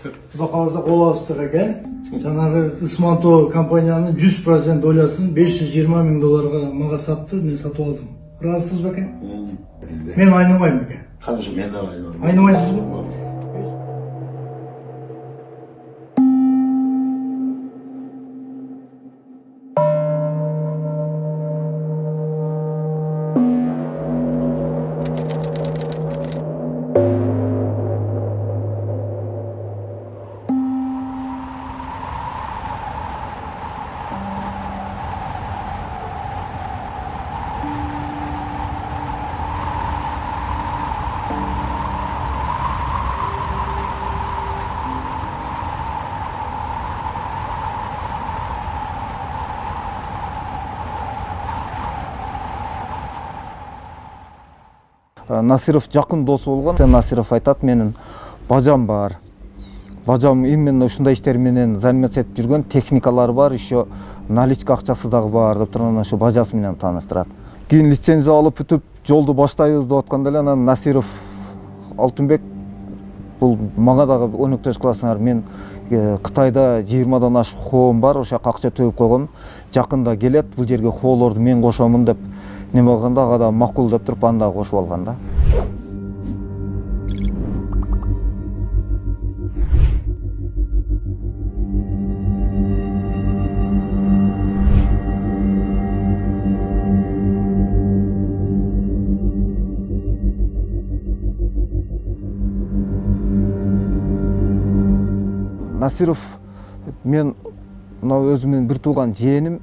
Құда қаласа қол астық екен. Жаңағы Исманто компанияның 100% долясын $520,000 маға сатты, мен сатып алдым. Разысыз ба екен? Мен айнымаймын екен. Хорошо, мен де айнымаймын. Айнымайсыз ба? Насиров жақын досы болған. Насиров айтат, менің бажам бар. Бажам именно ушундай иштер менен заниматься этип жүргөн, техникалары бар, еще наличка акчасы дагы бар деп турган, ошо бажасы менен тааныштырат. Кийин лицензия алып бүтүп, жолду баштайбыз деп атканда эле анан Насиров Алтынбек бул мага дагы өнөктөш кыласыңар. Мен Кытайда 20-дан ашык хоом бар, ошо акча төгүп койгом. Жакында келет, бул жерге хоолорду мен кошомун деп неме кылганда ага да макул деп туруп анда кошуп алган да. Насиров мен мына өзүмдүн бир тууган жээним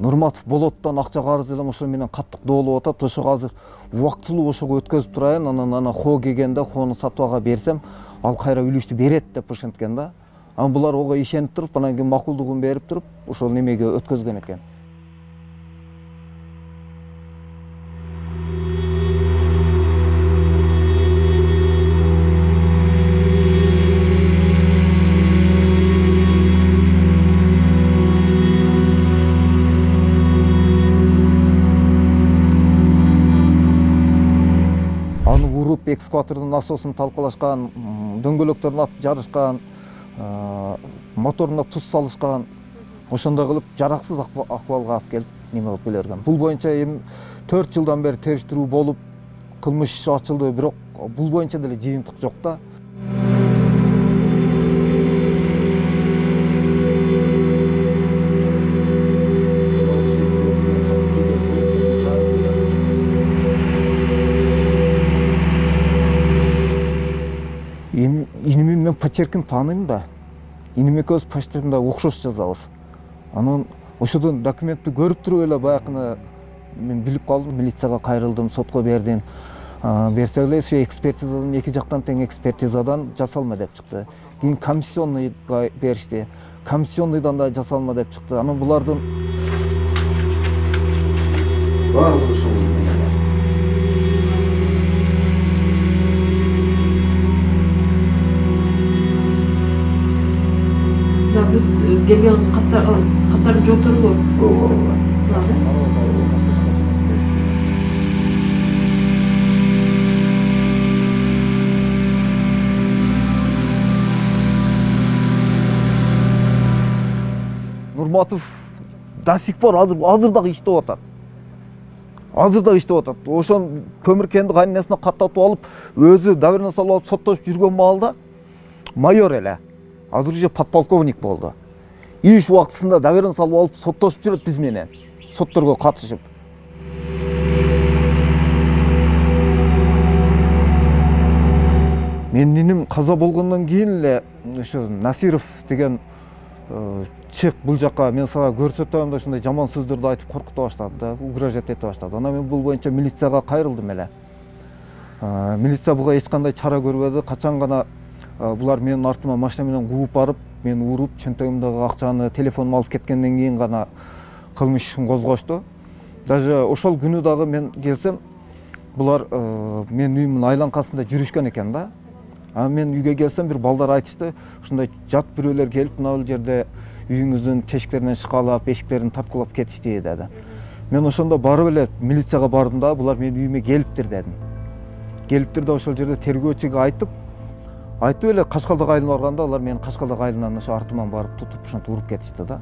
Нурматов болоттон акча карыз элем, ошо менен каттык доолуп атат. Ошого азыр убактылуу ошого өткөзүп турайын, анан хоо келгенде хоону сатып ага берсем, ал кайра үлүштү берет деп ошенткен да. Анан булар ого ишенип туруп, анан кийин макулдугун берип туруп, ошол немеге өткөзгөн экен. Экскаватордун насосын талкалашкан, дөңгөлөктөрүн атып жарышкан, моторуна туз салышкан, ошондой кылып жараксыз акыбалга алып келип неме кылып келерген. Бул боюнча эми 4 жылдан бери териштирүү болуп, кылмыш иши ачылды, бирок бул боюнча деле жыйынтык жок да. Иними мен почеркин тааныйм да. Иним экөөбүз почтада окшош жазабыз. Анан ошодон документти көрүп туруп эле баягы мен билип калдым, милицияга кайрылдым, сотко бердим. Берсе эле ошо экспертизадан эки жактан тең экспертизадан жасалма деп чыкты. Кийин комиссионныйга беришти. Комиссионныйдан да жасалма деп чыкты. Анан булардын келген каттардын жооптору бар. Нурматов до сих пор азыр дагы иштеп атат. Ошон көмүркенди кайнесине каттатып алып, өзү доверенность салып алып соттошуп жүргөн маалда майор эле. Азыр уже подполковник болду. Иш убактысында доверенность салып алып соттошуп жүрөт биз менен. Сотторго катышып. Менин иним каза болгондон кийин эле ошо Насиров деген чек бул жака мен сага көрсөтөм деп ушундай жаман сөздөрдү айтып коркута баштады да, угрожать эте баштады. Анан мен бул боюнча милицияга кайрылдым эле. Милиция буга эч кандай чара көрбөдү. Качан гана булар менин артыма машина менен кууп барып, мен уруп, чөнтөгүмдөгү акчаны, телефонумду алып кеткенден кийин гана кылмыш ишин козгошту. Даже ошол күнү дагы мен келсем, булар менин үйүмдүн айланкасында жүрүшкөн экен да. Мен үйгө келсем, бир балдар айтышты, ушундай жат бирөөлөр келип, мына жерде үйүңүздүн тешиктеринен шыкалап, эшиктерин тапкылап кетишти деди. Мен ошондо барып эле милицияга бардым да, булар менин үйүмө келиптир дедим. Келиптир да ошол жерде тергөөчүгө айтып, Айтып эле Кашкалдагы айылына барганда алар мени Кашкалдагы айылынан ошо артыман барып тутуп ошентип уруп кетишти да.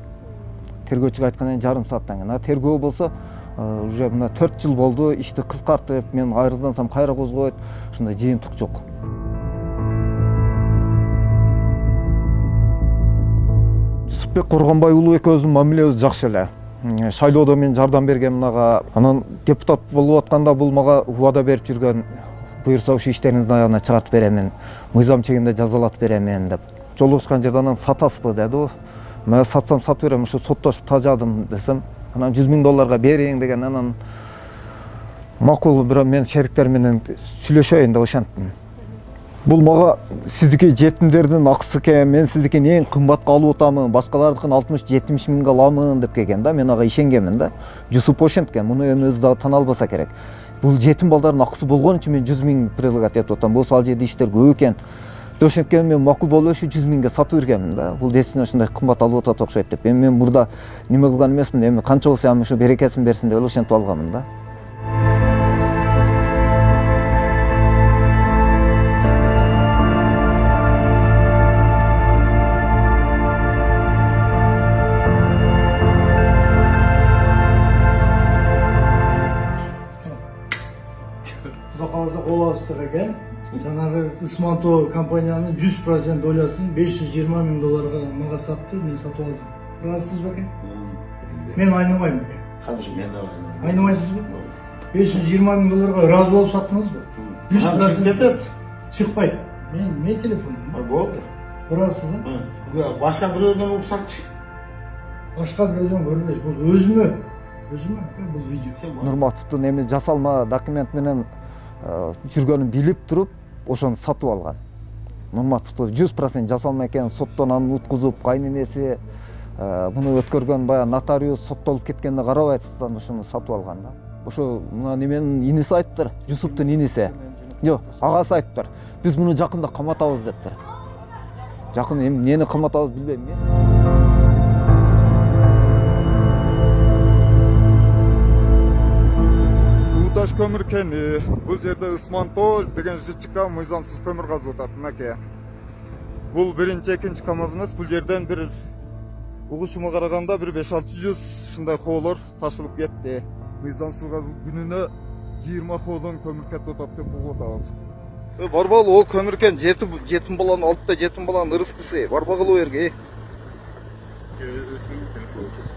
Тергөөчүгө айткандан жарым сааттан кийин. Тергөө болсо уже мына 4 жыл болду, ишти кыскартып, мен арыздансам кайра козгойт, ушундай жыйынтык жок. Жусупбек Коргонбай уулу экөөбүздүн мамилебиз жакшы эле. Шайлоодо мен жардам бергем ага. Анан депутат болуп атканда бул мага убада берип жүргөн. Буюрса ушу иштериңиздин аягына чыгартып беремин, мыйзам чегинде жазалатып беремин деп. Жолугушкан жерде анан сатасызбы деди. Мен сатсам сатып берем, ушу соттошуп тажадым десем, анан $100,000 берейин деген, анан макул, бирок мен шериктерим менен сүйлөшөйүн деп ошенттим. Бул мага сиздики жетимдердин акысы экен, мен сиздикин эң кымбатка алып атамын, башкалардыкын 60-70 миңге аламын деп келген да, мен ага ишенгенмин да. Жусуп ошенткен, муну эми өзү дагы тана албаса керек. Бул жетим балдардын акысы болгон үчүн мен 100 миң предлагать этип атам. Бул ал жерде иштер көп экен. Ошенткен мен макул болуп ушу 100 миңге сатып бергенмин да. Бул десине ушундай кымбат алып атат окшойт деп. Мен мурда неме кылган эмесмин, эми канча болсо ам ушу берекесин берсин деп ошентип алганмын да. Кызакаласа кол астык экен. Жанагы Ысмантоо компаниянын 100% долясын $520,000 мага сатты, мен сатып алдым. Ыраазысызбы экен? Мен айнымайм экен. Кадыш мен да айнымайм. Айнымайсызбы? $520,000 ыраазы болуп саттыңызбы? 100% кетет. Чыкпайт. Мен телефонум. Болду. Ыраазысыз да? Башка бирөөдөн урсакчы. Башка бирөөдөн көрбөйт. Бул өзүмө бул видео. Нурматовдун эми жасалма документ менен жүргөнүн билип туруп, ошону сатып алган. Нурматовду 100% жасалма экен, соттон аны уткузуп, кайненеси муну өткөргөн баягы нотариус соттолуп кеткенде карабай туттан ошону сатып алган да. Ошо мына неменин иниси айтыптыр, Жусуптун иниси. Жок, агасы айтыптыр. Биз муну жакында каматабыз дептир. Жакын эмнени каматабыз билбейм мен. Ууташ көмүр кени. Бул жерде Ысмантоо деген ЖЧК мыйзамсыз көмүр казып атат мынакей. Бул биринчи, экинчи КАМАЗ эмес, бул жерден бир угушума караганда бир 5-600 ушундай хоолор ташылып кетти. Мыйзамсыз казуу күнүнө 20 хоодон көмүр кетип атат деп угуп атабыз. Барбагыл, о көмүр кен жетим баланын алтыда жетим баланын ырыскысы. Барбагыл о жерге.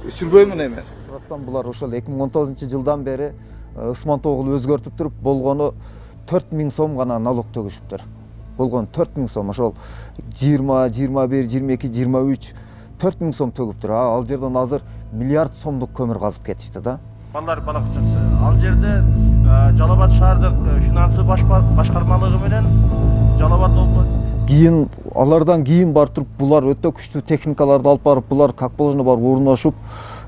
Өчүрбөймүн эми. Атсам булар ошол 2019-жылдан бери Ысмантоогул өзгөртүп туруп болгону 4.000 сом гана налог төгүшүптүр. Болгону 4.000 сом, ошол 20, 21, 22, 23 4.000 сом төгүптүр. Ал жерден азыр миллиард сомдук көмүр казып кетишти да. Балдар балакчасы. Ал жерде Жалал Абад шаардык финансы башкармалыгы менен Жалал Абад областы. Кийин алардан кийин барып туруп булар өтө күчтүү техникаларды алып барып, булар как положено барып орношуп,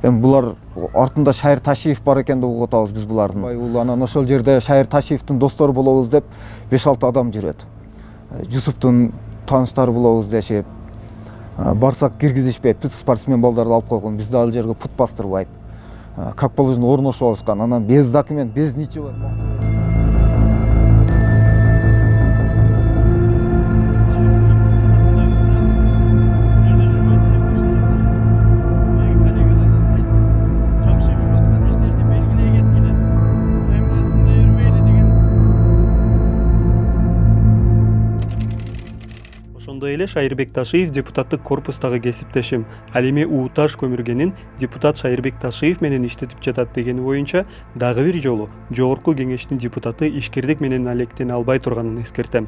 эми булар артында Шайыр Ташиев бар экен деп угуп атабыз биз булардын. Анан ошол жерде Шайыр Ташиевдин достору болобуз деп 5-6 адам жүрөт. Жусуптун тааныштары болобуз дешип, барсак киргизишпейт, бүт спортсмен балдарды алып койгон, бизди ал жерге пут бастырбайт. Как положено орношуп алышкан, анан без документ, без ничего. Ошондой эле Шайырбек Ташиев депутаттык корпустагы кесиптешим. Ал эми Ууташ көмүргенин депутат Шайырбек Ташиев менен иштетип жатат дегени боюнча дагы бир жолу Жогорку Кеңештин депутаты ишкердик менен алектене албай турганын эскертем.